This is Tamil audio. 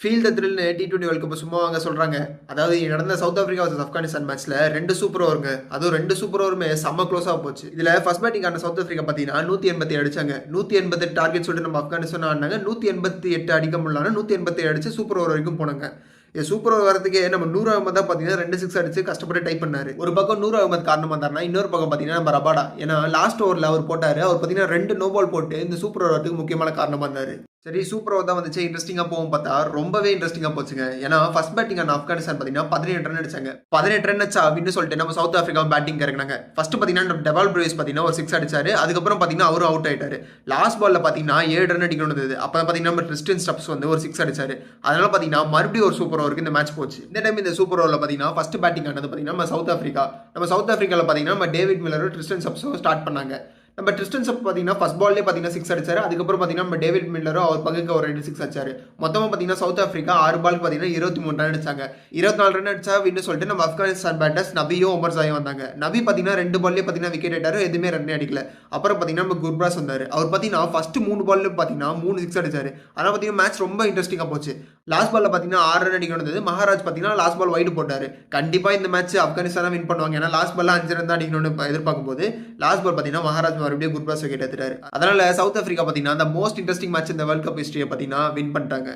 ஃபீல் த த்ரில்னு T20 வேர்ல்ட் கப் சும்மா வாங்க சொல்றாங்க. அதாவது நடந்த சவுத் ஆப்பிரிக்கா வர்சஸ் ஆப்கானிஸ்தான் மேட்ச்ல 2 சூப்பர் ஓவருங்க. அதுவும் 2 சூப்பர் ஓவருமே செம்ம க்ளோஸா போச்சு. இதுல ஃபர்ஸ்ட் பேட்டிங் ஆன சவுத் ஆப்பிரிக்கா பார்த்தீங்கன்னா 187 அடிச்சாங்க. 188 டார்கெட் சொல்லிட்டு நம்ம ஆப்கானிஸ்தான் ஆடினாங்க. 188 அடிக்க முடியலனா 187 அடிச்சு சூப்பர் ஓவர் வரைக்கும் போனாங்க. சூப்பர் ஓவர் வரதுக்கே நம்ம நூர் அகமது தான் பார்த்தீங்கன்னா 2 சிக்ஸ் அடிச்சு கஷ்டப்பட்டு டைப் பண்ணாரு. ஒரு பக்கம் நூர் அகமது காரணமா இருந்தாருன்னா, இன்னொரு பக்கம் பார்த்தீங்கன்னா நம்ம ரபாடா. ஏன்னா லாஸ்ட் ஓவர்ல அவர் போட்டாரு. அவர் பார்த்தீங்கன்னா 2 நோ பால் போட்டு இந்த சூப்பர் ஓவர் வரதுக்கு முக்கியமான காரணமா இருந்தாரு. சரி சூப்பர் ஓவர் தான் வந்துச்சு இன்ட்ரெஸ்டிங்கா போகும் பார்த்தா ரொம்பவே இன்ட்ரெஸ்டிங்கா போச்சுங்க. ஏன்னா ஃபர்ஸ்ட் பேட்டிங் ஆன ஆப்கானிஸ்தான் பார்த்தீங்கன்னா 17 ரன் அடிச்சாங்க. 18 ரன் அடிச்சா அப்படின்னு சொல்லிட்டு நம்ம சவுத் ஆப்பிரிக்கா பேட்டிங் இறங்கினாங்க. ஃபர்ஸ்ட் பார்த்தீங்கன்னா நம்ம டெவால் பிரேவிஸ் பார்த்தீங்கன்னா ஒரு 6 அடிச்சாரு. அதுக்கப்புறம் பார்த்தீங்கன்னா அவரும் அவுட் ஆயிட்டாரு. லாஸ்ட் பால்ல பார்த்தீங்கன்னா 7 ரன் அடிக்கணும் இருந்தது. அப்போ பார்த்தீங்கன்னா நம்ம ட்ரிஸ்டன் ஸ்டப்ஸ் வந்து ஒரு 6 அடிச்சாரு. அதனால பார்த்தீங்கன்னா மறுபடியும் ஒரு சூப்பர் ஓவருக்கு இந்த மேட்ச் போச்சு. இந்த டைம் இந்த சூப்பர் ஓவரில் பார்த்தீங்கன்னா ஃபர்ஸ்ட் பேட்டிங் ஆனது பார்த்தீங்கன்னா நம்ம சவுத் ஆப்பிரிக்கா. நம்ம சவுத் ஆப்பிரிக்காவில் பார்த்தீங்கன்னா நம்ம டேவிட் மில்லரும் ட்ரிஸ்டன் ஸ்டப்ஸும் ஸ்டார்ட் பண்ணாங்க. நம்ம ட்ரிஸ்டன் ஸ்டப்ஸ் பார்த்தீங்கன்னா ஃபர்ஸ்ட் பால்லே பார்த்தீங்கன்னா 6 அடிச்சாரு. அதுக்கப்புறம் பார்த்தீங்கன்னா நம்ம டேவிட் மில்லரும் அவர் பங்குக்கு ஒரு 2 6 அடிச்சாரு. மொத்தமாக பார்த்தீங்கன்னா சவுத் ஆப்பிரிக்கா 6 பாலுக்கு பார்த்தீங்கன்னா 23 ரன் அடிச்சாங்க. 24 ரன் அடிச்சா அப்படின்னு சொல்லிட்டு நம்ம ஆப்கானிஸ்தான் பேட்டர்ஸ் நபியும் உமர் ஜாயும் வந்தாங்க. நபி பார்த்தீங்கன்னா 2 பால்லேயே பார்த்தீங்கன்னா விக்கெட் எடுத்தாரு. எதுவுமே ரன் அடிக்கல. அப்புறம் பார்த்தீங்கன்னா நம்ம குர்பாஸ் வந்தாரு. அவர் பார்த்தீங்கன்னா ஃபர்ஸ்ட் 3 பால்ல பார்த்தீங்கன்னா 3 6 அடிச்சாரு. அதனால் பார்த்தீங்கன்னா மேட்ச் ரொம்ப இன்ட்ரெஸ்டிங்காக போச்சு. லாஸ்ட் பால்ல பார்த்தீங்கன்னா 6 ரன் அடிக்கணும் இருந்தது. மகாராஜ் பார்த்தீங்கன்னா லாஸ்ட் பால் வைடு போட்டாரு. கண்டிப்பாக இந்த மேட்ச் ஆப்கானிஸ்தான் தான் வின் பண்ணுவாங்க. ஏன்னா லாஸ்ட் பால்ல 5 ரன் தான் அடிக்கணும்னு எதிர்பார்க்கும் போது லாஸ்ட் பால் பார்த்தீங்கன்னா மகாராஜ் மறுபடியும் குர்பாஸ் விக்கெட் எடுத்துட்டாரு. அதனால சவுத் ஆப்பிரிக்கா பார்த்தீங்கன்னா அந்த மோஸ்ட் இன்ட்ரெஸ்டிங் மேட்ச் இந்த வேர்ல்ட் கப் ஹிஸ்டரியை பார்த்தீங்கன்னா வின் பண்ணிட்டாங்க.